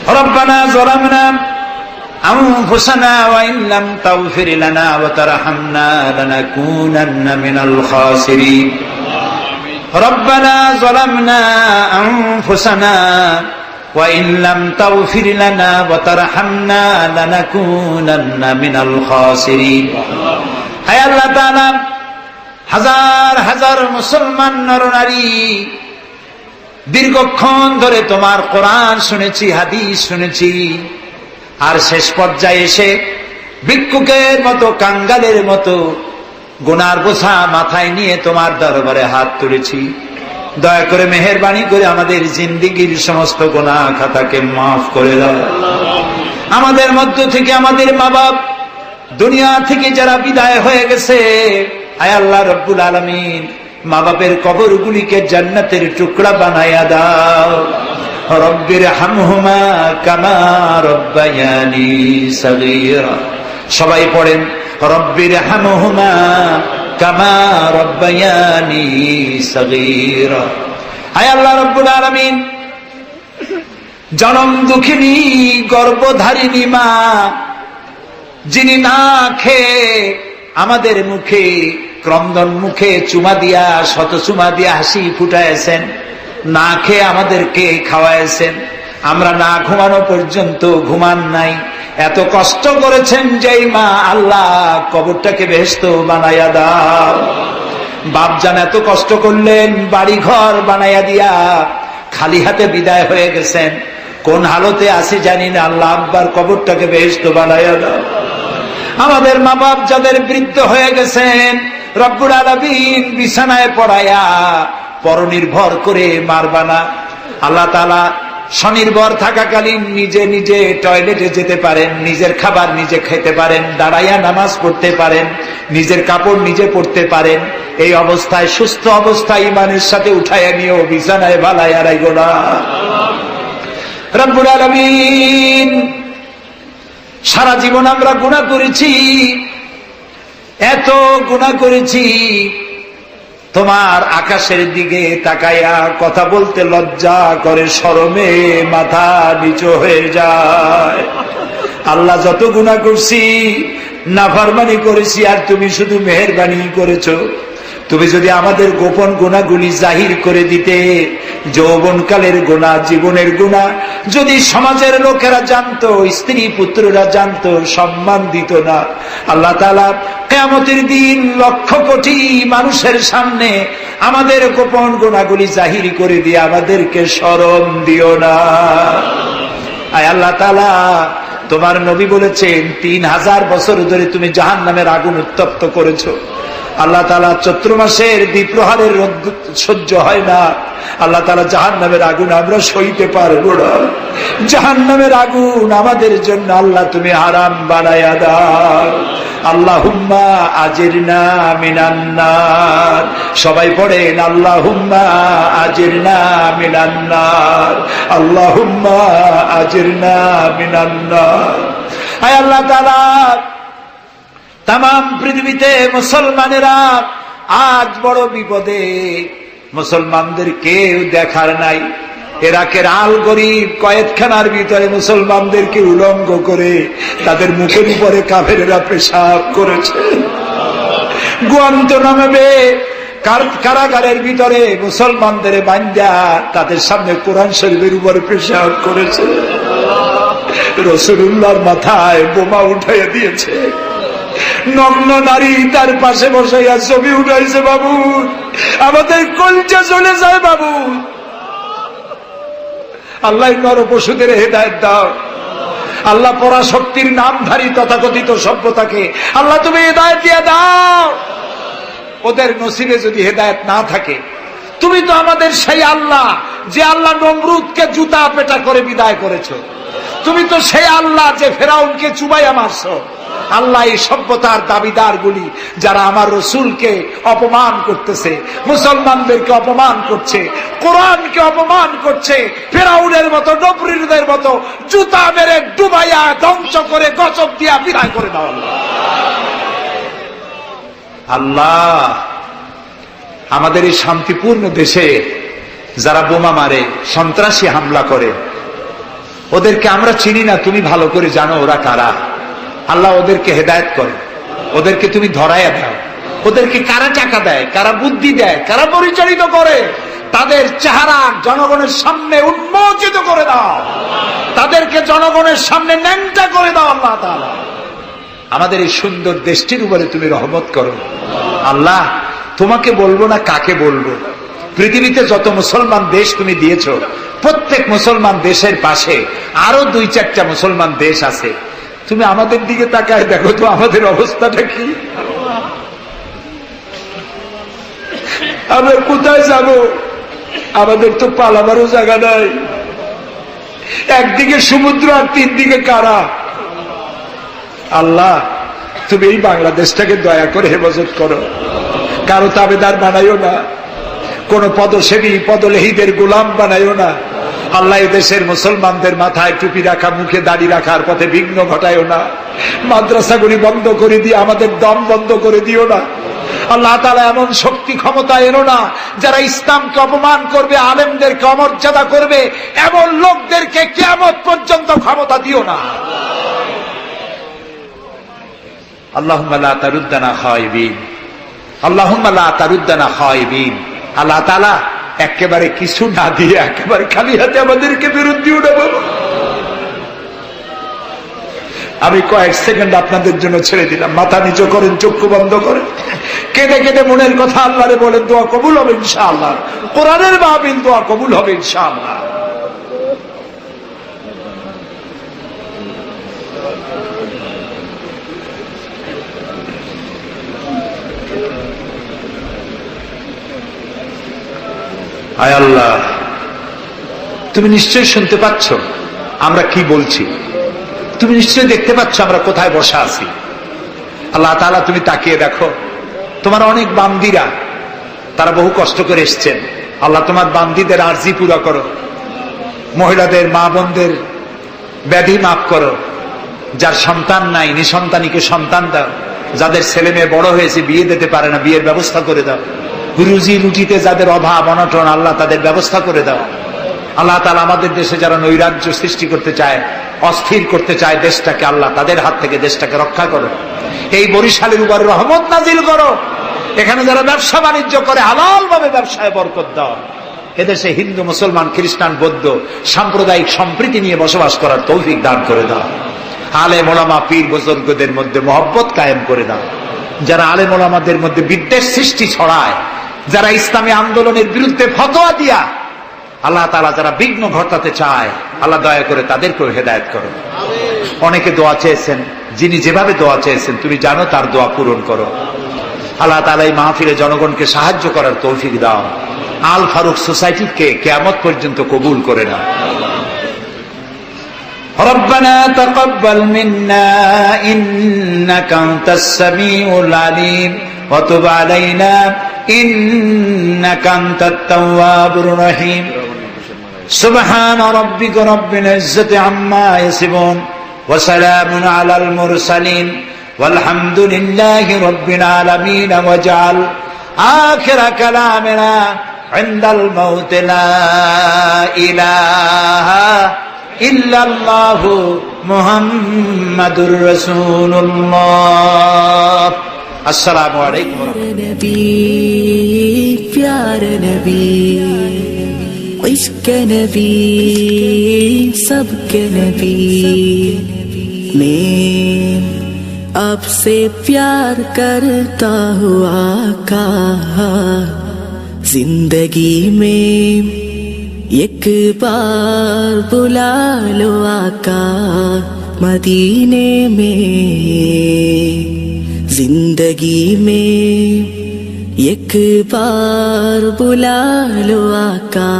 ربنا ظلمنا أنفسنا وإن لم تغفر لنا وترحمنا لنكونن من الخاسرين ربنا ظلمنا أنفسنا وإن لم تغفر لنا وترحمنا لنكونن من الخاسرين হে আল্লাহ তাআলা, হাজার হাজার মুসলমান নরনারী দীর্ঘক্ষণ ধরে তোমার কোরআন শুনেছি, হাদিস শুনেছি, আর শেষ পর্যায়ে এসে ভিক্ষুকের মতো, কাঙ্গালের মতো গুনার বোঝা মাথায় নিয়ে তোমার দরবারে হাত তুলেছি। দয়া করে মেহেরবানি করে আমাদের জিন্দেগীর সমস্ত গুনাহ খাতাকে মাফ করে দাও। আমাদের মধ্য থেকে আমাদের মা বাপ দুনিয়া থেকে যারা বিদায় হয়ে গেছে, আয় আল্লাহ রব্বুল আলামিন, মা বাপের কবরগুলিকে জান্নাতের টুকরা বানায়া দাও। রব্বির হামহুমা কামা রব্বায়ানি সগীরা। সবাই পড়েন, রব্বির হামহুমা কামা রব্বায়ানি সগীরা। আয় আল্লাহ রব্বুল আলামিন, জনম দুঃখিনী গর্ভধারিণী মা, যিনি না খেয়ে আমাদের মুখে, ক্রন্দন মুখে চুমা দিয়া, শত চুমা দিয়া হাসি ফুটাইছেন, না খেয়ে আমাদেরকে খাওয়াইছেন, আমরা না ঘুমানো পর্যন্ত ঘুমান নাই, এত কষ্ট করেছেন যেই মা, আল্লাহ কবরটাকে বেহেশত বানায়া দাও। বাপজান এত কষ্ট করলেন, বাড়ি ঘর বানায়া দিয়া খালি হাতে বিদায় হয়ে গেছেন, কোন হালতে আছে জানি না, আল্লাহ আব্বার কবরটাকে বেহেশত বানায়া দাও। আমাদের মা বাপ যাদের বৃদ্ধ হয়ে গেছেন, রব্বুল আলামিন বিছানায় পড়ায়া পরনির্ভর করে মারবা না। আল্লাহ তাআলা স্বনির্ভর থাকাকালীন নিজে নিজে টয়লেটে যেতে পারেন, নিজের খাবার নিজে খেতে পারেন, দাঁড়াইয়া নামাজ পড়তে পারেন, নিজের কাপড় নিজে পরতে পারেন। এই অবস্থায়, সুস্থ অবস্থায় ইমানের সাথে উঠাইয়া নিয়েও বিছানায় বালাইয়া রাইগো না। রব্বুল আলামিন, সারা জীবন আমরা গুনাহ করেছি, এত গুনাহ করেছি, তোমার আকাশের দিকে তাকাইয়া কথা বলতে লজ্জা করে, শরমে মাথা নিচু হয়ে যায়। আল্লাহ, যত গুনাহ করছি, নাফরমানি করেছি, আর তুমি শুধু মেহেরবানি করেছো। তুমি যদি আমাদের গোপন গুনাহগুলি জাহির করে দিতে, যৌবনকালের গুনাহ, জীবনের গুনাহ যদি সমাজের লোকেরা জানতো, স্ত্রী পুত্ররা জানতো, সম্মান দিত না। আল্লাহ তাআলা কিয়ামতের দিন লক্ষ কোটি মানুষের সামনে আমাদের গোপন গুনাহগুলি জাহির করে দিয়ে আমাদেরকে শরম দিও না। আয় আল্লাহ তাআলা, তোমার নবী বলেছেন 3000 বছর ধরে তুমি জাহান্নামের আগুন উত্তপ্ত করেছো। আল্লাহ তাআলা চৈত্র মাসের দ্বিপ্রহরের রোদ সহ্য হয় না। আল্লাহ তাআলা জাহান্নামের আগুন আমরা সইতে পারবো না। জাহান্নামের আগুন আমাদের জন্য আল্লাহ তুমি হারাম বানায়া দাও। আল্লাহুম্মা আজিরনা মিনান নার। সবাই পড়েন, আল্লাহুম্মা আজিরনা মিনান নার, আল্লাহুম্মা আজিরনা মিনান নার। আয় আল্লাহ তাআলা, তামাম পৃথিবীতে মুসলমানেরা আজ বড় বিপদে, মুসলমানদের কেউ দেখার নাই। ইরাকের আল গরিব কয়েদখানার ভিতরে মুসলমানদেরকে উলঙ্গ করে তাদের মুখের উপরে কাফেরেরা পেশাব করেছে। গুয়ান্তানামো কারাগারের ভিতরে মুসলমানদের বান্দা তাদের সামনে কোরআন শরীফের উপরে পেশাব করেছে। রাসূলুল্লাহর মাথায় বোমা উঠাইয়া দিয়েছে। নগ্ন নারী তার পাশে বসাইয়া ছবি উঠাইছে। বাবু, আমাদের কলজা চলে যায় বাবু। আল্লাহ নর পশুদের হেদায়েত দাও। আল্লাহ পরাশক্তির নামধারী তথাকথিত সভ্যতাকে আল্লাহ তুমি হেদায়েত দিয়ে দাও। ওদের নসিবে যদি হেদায়েত না থাকে, তুমি তো আমাদের সেই আল্লাহ যে আল্লাহ নমরুদকে জুতা পেটা করে বিদায় করেছো। তুমি তো সেই আল্লাহ যে ফেরাউনকে চুবাইয়া মারছো। আল্লাহ, এই সভ্যতার দাবিদার গুলি যারা আমার রসুলকে অপমান করতেছে, মুসলমানদেরকে অপমান করছে, কোরআনকে অপমান করছে, ফেরাউনের মতো, নবরুদের মতো জুতা মেরে ডুবাইয়া ধ্বংস করে গজব দিয়া বিদায় করে দাও। আল্লাহ, আমাদের এই শান্তিপূর্ণ দেশে যারা বোমা মারে, সন্ত্রাসী হামলা করে, ওদেরকে আমরা চিনি না, তুমি ভালো করে জানো ওরা কারা। আল্লাহ ওদেরকে হেদায়েত করে, ওদেরকে তুমি ধরাইয়া দাও। ওদেরকে কারা টাকা দেয়, কারা বুদ্ধি দেয়, কারা পরিচালিত করে, তাদের চেহারা জনগণের সামনে উন্মোচিত করে দাও, তাদেরকে জনগণের সামনে ন্যাংটা করে দাও। আল্লাহ তাআলা আমাদের এই সুন্দর দেশটির উপরে তুমি রহমত করো। আল্লাহ তোমাকে বলবো না কাকে বলবো, পৃথিবীতে যত মুসলমান দেশ তুমি দিয়েছো, প্রত্যেক মুসলমান দেশের পাশে আরো 2-4টা মুসলমান দেশ আছে। তুমি আমাদের দিকে তাকায় দেখো তো আমাদের অবস্থাটা কি। আমরা কোথায় যাব? আমাদের তো পালাবারও জায়গা নাই। একদিকে সমুদ্র আর 3 দিকে কারা। আল্লাহ তুমি এই বাংলাদেশটাকে দয়া করে হেফাজত করো, কারো তাবেদার বানাইও না, কোন পদসেবী পদলেহীদের গোলাম বানাইও না। আল্লাহ এই দেশের মুসলমানদের মাথায় টুপি রাখা, মুখে দাড়ি রাখার পথে বিঘ্ন ঘটাইও না। মাদ্রাসাগুলি বন্ধ করে দিয়ে আমাদের দম বন্ধ করে দিও না। আল্লাহ তাআলা এমন শক্তি ক্ষমতা এনো না যারা ইসলামকে অপমান করবে, আলেমদেরকে অমর্যাদা করবে, এমন লোকদেরকে কিয়ামত পর্যন্ত ক্ষমতা দিও না। আল্লাহুম্মা লা তারুদ্দানা খায়বিন, আল্লাহুম্মা লা তারুদ্দানা খায়বিন। আল্লাহ তাআলা একেবারে কিছু না দিয়ে একেবারে খালি হাতে আমাদেরকে ফেরত দিও না বাবা। আমি কয়েক সেকেন্ড আপনাদের জন্য ছেড়ে দিলাম। মাথা নিচু করেন, চক্ষু বন্ধ করেন, কেঁদে কেঁদে মনের কথা আল্লাহরে বলেন, দোয়া কবুল হবে ইনশাআল্লাহ। কোরআনের মাহফিল, দোয়া কবুল হবে ইনশাআল্লাহ। আয় আল্লাহ, তুমি নিশ্চয়ই শুনতে পাচ্ছ আমরা কি বলছি, তুমি নিশ্চয়ই দেখতে পাচ্ছ আমরা কোথায় বসা আছি। আল্লাহ তাআলা তুমি তাকিয়ে দেখো, তোমার অনেক বান্দীরা তারা বহু কষ্ট করে এসছেন। আল্লাহ তোমার বান্দীদের আরজি পুরা করো, মহিলাদের মা বোনদের ব্যাধি মাফ করো, যার সন্তান নাই নিঃসন্তানীকে সন্তান দাও, যাদের ছেলে মেয়ে বড় হয়েছে বিয়ে দিতে পারে না বিয়ের ব্যবস্থা করে দাও, রুজি রুটিতে যাদের অভাব অনটন আল্লাহ তাদের ব্যবস্থা করে দাও। আল্লাহ তাআলা আমাদের দেশে যারা নৈরাজ্য সৃষ্টি করতে চায়, অস্থির করতে চায় দেশটাকে, আল্লাহ তাদের হাত থেকে দেশটাকে রক্ষা করো। এই বরিশালের উপরে রহমত নাজিল করো। এখানে যারা ব্যবসা বাণিজ্য করে হালাল ভাবে ব্যবসায় বরকত দাও। এদেশে হিন্দু মুসলমান খ্রিস্টান বৌদ্ধ সাম্প্রদায়িক সম্প্রীতি নিয়ে বসবাস করার তৌফিক দান করে দাও। আলেম ওলামা পীর বুজুর্গদের মধ্যে মহব্বত কায়েম করে দাও। যারা আলেম ওলামাদের মধ্যে বিদ্বেষ সৃষ্টি ছড়ায়, যারা ইসলামী আন্দোলনের বিরুদ্ধে ফতোয়া দিয়া আল্লাহ তাআলা যারা বিঘ্ন ঘটাতে চায়, আল্লাহ দয়া করে তাদেরকেও হেদায়েত করো। অনেকে দোয়া চেয়েছেন, যিনি যেভাবে দোয়া চেয়েছেন তুমি জানো, তার দোয়া পূরণ করো। আল্লাহ তাআলা এই মাহফিলে জনগণকে সাহায্য করার তৌফিক দাও। আল ফারুক সোসাইটিকে কিয়ামত পর্যন্ত কবুল করে নাও। ربنا تقبل منا إنك أنت السميع العليم وتب علينا إنك أنت التواب الرحيم سبحان ربك رب العزة عما يصفون وسلام على المرسلين والحمد لله رب العالمين واجعل آخر كلامنا عند الموت لا إله ইল্লাল্লাহু মুহাম্মাদুর রাসূলুল্লাহ। আসসালামু আলাইকুম ওয়া রাহমাতুল্লাহ। प्यारे नबी इश्क नबी सबके नबी, मैं आपसे प्यार करता हूँ आका। जिंदगी में एक बार बुला लो आका मदीने में। जिंदगी में एक बार बुला लो आका।